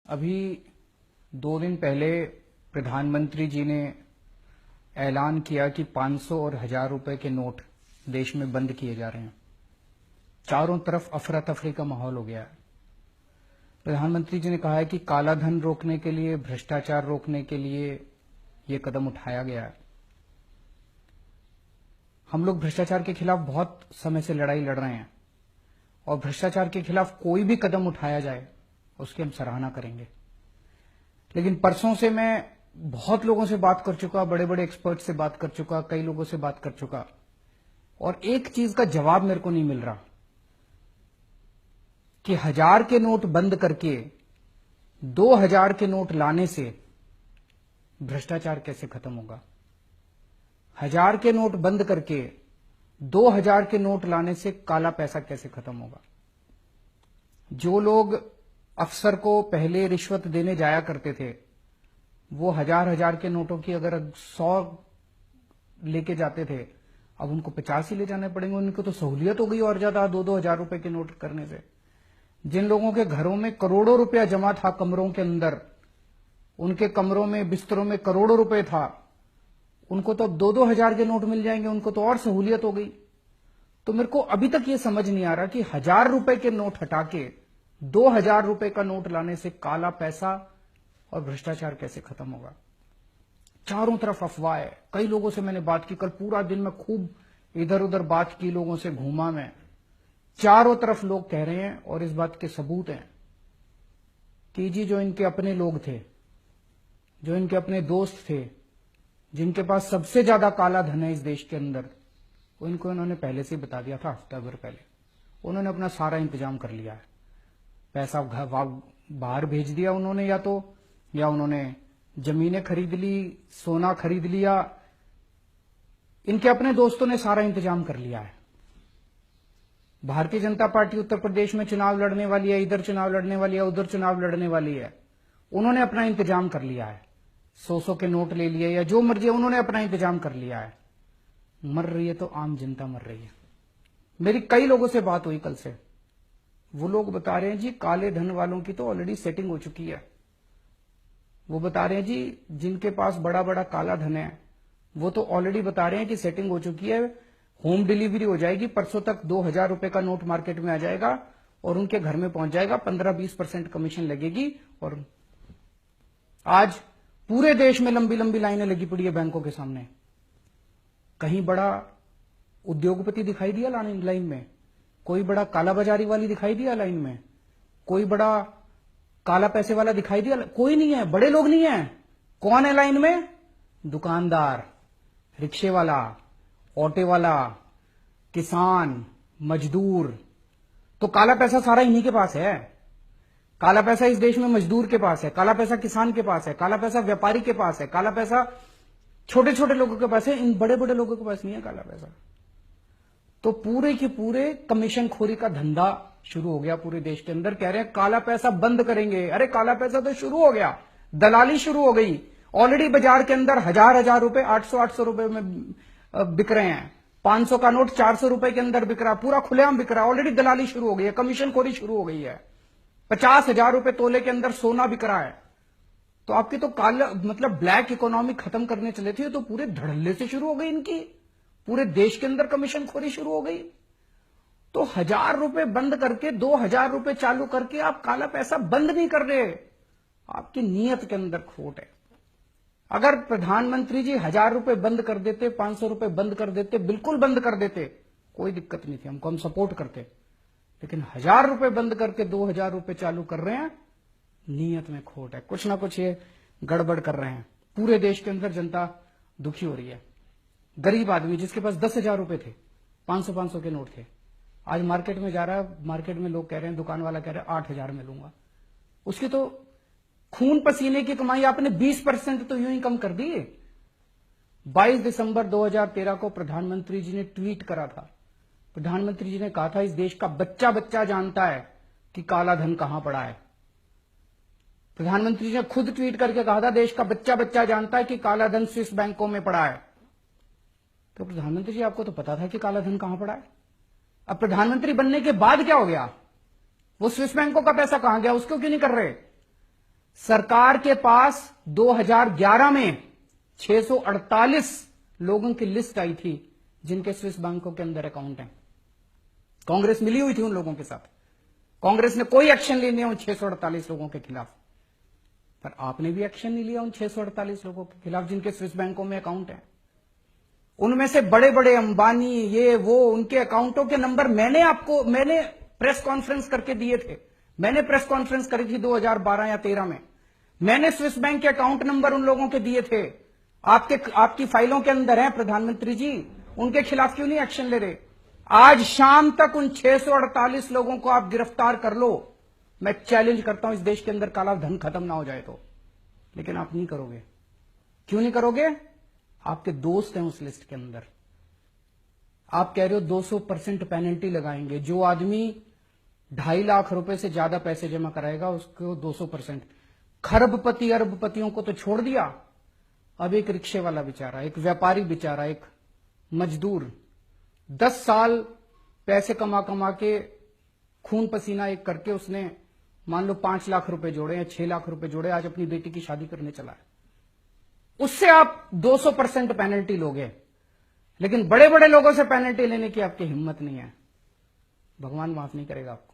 अभी 2 दिन पहले प्रधानमंत्री जी ने ऐलान किया कि 500 और 1000 रुपए के नोट देश में बंद किए जा रहे हैं। चारों तरफ अफरा तफरी का माहौल हो गया है। प्रधानमंत्री जी ने कहा है कि काला धन रोकने के लिए, भ्रष्टाचार रोकने के लिए ये कदम उठाया गया है। हम लोग भ्रष्टाचार के खिलाफ बहुत समय से लड़ाई लड़ रहे हैं और भ्रष्टाचार के खिलाफ कोई भी कदम उठाया जाए उसकी हम सराहना करेंगे। लेकिन परसों से मैं बहुत लोगों से बात कर चुका, बड़े बड़े एक्सपर्ट से बात कर चुका, कई लोगों से बात कर चुका और एक चीज का जवाब मेरे को नहीं मिल रहा कि 1000 के नोट बंद करके 2000 के नोट लाने से भ्रष्टाचार कैसे खत्म होगा। 1000 के नोट बंद करके 2000 के नोट लाने से काला पैसा कैसे खत्म होगा। जो लोग अफसर को पहले रिश्वत देने जाया करते थे वो 1000 के नोटों की अगर 100 लेके जाते थे, अब उनको 50 ही ले जाने पड़ेंगे। उनको तो सहूलियत हो गई और ज्यादा 2-2 हजार रुपए के नोट करने से। जिन लोगों के घरों में करोड़ों रुपया जमा था कमरों के अंदर, उनके कमरों में बिस्तरों में करोड़ों रुपए था, उनको तो अब 2-2 हजार के नोट मिल जाएंगे, उनको तो और सहूलियत हो गई। तो मेरे को अभी तक ये समझ नहीं आ रहा कि 1000 रुपए के नोट हटा के 2000 रुपए का नोट लाने से काला पैसा और भ्रष्टाचार कैसे खत्म होगा। चारों तरफ अफवाह है। कई लोगों से मैंने बात की, कल पूरा दिन मैं खूब इधर उधर बात की, लोगों से घूमा मैं। चारों तरफ लोग कह रहे हैं और इस बात के सबूत हैं कि जी जो इनके अपने लोग थे, जो इनके अपने दोस्त थे, जिनके पास सबसे ज्यादा काला धन है इस देश के अंदर, वो इनको इन्होंने पहले से बता दिया था, हफ्ता भर पहले। उन्होंने अपना सारा इंतजाम कर लिया है। पैसा बाहर भेज दिया उन्होंने, या उन्होंने जमीनें खरीद ली, सोना खरीद लिया। इनके अपने दोस्तों ने सारा इंतजाम कर लिया है। भारतीय जनता पार्टी उत्तर प्रदेश में चुनाव लड़ने वाली है, इधर चुनाव लड़ने वाली है, उधर चुनाव लड़ने वाली है। उन्होंने अपना इंतजाम कर लिया है। 100 के नोट ले लिए या जो मर्जी है, उन्होंने अपना इंतजाम कर लिया है। मर रही है तो आम जनता मर रही है। मेरी कई लोगों से बात हुई कल से, वो लोग बता रहे हैं जी काले धन वालों की तो ऑलरेडी सेटिंग हो चुकी है। वो बता रहे हैं जी जिनके पास बड़ा बड़ा काला धन है वो तो ऑलरेडी बता रहे हैं कि सेटिंग हो चुकी है, होम डिलीवरी हो जाएगी, परसों तक 2000 रुपए का नोट मार्केट में आ जाएगा और उनके घर में पहुंच जाएगा, 15-20% कमीशन लगेगी। और आज पूरे देश में लंबी लंबी लाइनें लगी पड़ी है बैंकों के सामने। कहीं बड़ा उद्योगपति दिखाई दिया लाइन में? कोई बड़ा कालाबाजारी वाली दिखाई दिया लाइन में? कोई बड़ा काला पैसे वाला दिखाई दिया? कोई नहीं है, बड़े लोग नहीं है। कौन है लाइन में? दुकानदार, रिक्शे वाला, ऑटो वाला, किसान, मजदूर। तो काला पैसा सारा इन्हीं के पास है। काला पैसा इस देश में मजदूर के पास है, काला पैसा किसान के पास है, काला पैसा व्यापारी के पास है, काला पैसा छोटे छोटे लोगों के पास है। इन बड़े बड़े लोगों के पास नहीं है काला पैसा। तो पूरे के पूरे कमीशन खोरी का धंधा शुरू हो गया पूरे देश के अंदर। कह रहे हैं काला पैसा बंद करेंगे। अरे काला पैसा तो शुरू हो गया, दलाली शुरू हो गई। ऑलरेडी बाजार के अंदर 1000 रुपए 800 रुपए में बिक रहे हैं। 500 का नोट 400 रुपए के अंदर बिक रहा, पूरा खुलेआम बिक रहा है। ऑलरेडी दलाली शुरू हो गई है, कमीशन खोरी शुरू हो गई है। 50,000 रुपए तोले के अंदर सोना बिक रहा है। तो आपकी तो काला मतलब ब्लैक इकोनॉमी खत्म करने चले थे तो पूरे धड़ल्ले से शुरू हो गई इनकी। पूरे देश के अंदर कमीशन खोरी शुरू हो गई। तो 1000 रुपए बंद करके 2000 रुपए चालू करके आप काला पैसा बंद नहीं कर रहे। आपकी नीयत के अंदर खोट है। अगर प्रधानमंत्री जी 1000 रुपए बंद कर देते, 500 रुपए बंद कर देते, बिल्कुल बंद कर देते, कोई दिक्कत नहीं थी, हमको हम सपोर्ट करते। लेकिन 1000 रुपए बंद करके 2000 रुपए चालू कर रहे हैं, नीयत में खोट है। कुछ ना कुछ ये गड़बड़ कर रहे हैं। पूरे देश के अंदर जनता दुखी हो रही है। गरीब आदमी जिसके पास 10,000 रुपए थे, 500 के नोट थे, आज मार्केट में जा रहा है, मार्केट में लोग कह रहे हैं, दुकान वाला कह रहे हैं 8000 में लूंगा। उसकी तो खून पसीने की कमाई आपने 20% तो यूं ही कम कर दी। 22 दिसंबर 2013 को प्रधानमंत्री जी ने ट्वीट करा था। प्रधानमंत्री जी ने कहा था इस देश का बच्चा बच्चा जानता है कि काला धन कहां पड़ा है। प्रधानमंत्री जी ने खुद ट्वीट करके कहा था देश का बच्चा बच्चा जानता है कि काला धन स्विस बैंकों में पड़ा है। तो प्रधानमंत्री जी आपको तो पता था कि काला धन कहां पड़ा है। अब प्रधानमंत्री बनने के बाद क्या हो गया? वो स्विस बैंकों का पैसा कहां गया? उसको क्यों नहीं कर रहे? सरकार के पास 2011 में 648 लोगों की लिस्ट आई थी जिनके स्विस बैंकों के अंदर अकाउंट हैं। कांग्रेस मिली हुई थी उन लोगों के साथ। कांग्रेस ने कोई एक्शन नहीं लिया उन 648 लोगों के खिलाफ, पर आपने भी एक्शन नहीं लिया उन 648 लोगों के खिलाफ जिनके स्विस बैंकों में अकाउंट है। उनमें से बड़े बड़े अंबानी, ये वो, उनके अकाउंटों के नंबर मैंने प्रेस कॉन्फ्रेंस करके दिए थे। मैंने प्रेस कॉन्फ्रेंस करी थी 2012 या 13 में। मैंने स्विस बैंक के अकाउंट नंबर उन लोगों के दिए थे। आपकी फाइलों के अंदर है प्रधानमंत्री जी। उनके खिलाफ क्यों नहीं एक्शन ले रहे? आज शाम तक उन 648 लोगों को आप गिरफ्तार कर लो। मैं चैलेंज करता हूं इस देश के अंदर काला धन खत्म ना हो जाए तो। लेकिन आप नहीं करोगे। क्यों नहीं करोगे? आपके दोस्त हैं उस लिस्ट के अंदर। आप कह रहे हो 200% पेनल्टी लगाएंगे। जो आदमी 2.5 लाख रुपए से ज्यादा पैसे जमा कराएगा उसको 200%। खरबपति अरबपतियों को तो छोड़ दिया, अब एक रिक्शे वाला बेचारा, एक व्यापारी बेचारा, एक मजदूर 10 साल पैसे कमा कमा के खून पसीना एक करके उसने मान लो 5 लाख रुपए जोड़े या 6 लाख रुपए जोड़े, आज अपनी बेटी की शादी करने चला है। उससे आप 200% पेनल्टी लोगे, लेकिन बड़े बड़े लोगों से पेनल्टी लेने की आपकी हिम्मत नहीं है। भगवान माफ नहीं करेगा आपको।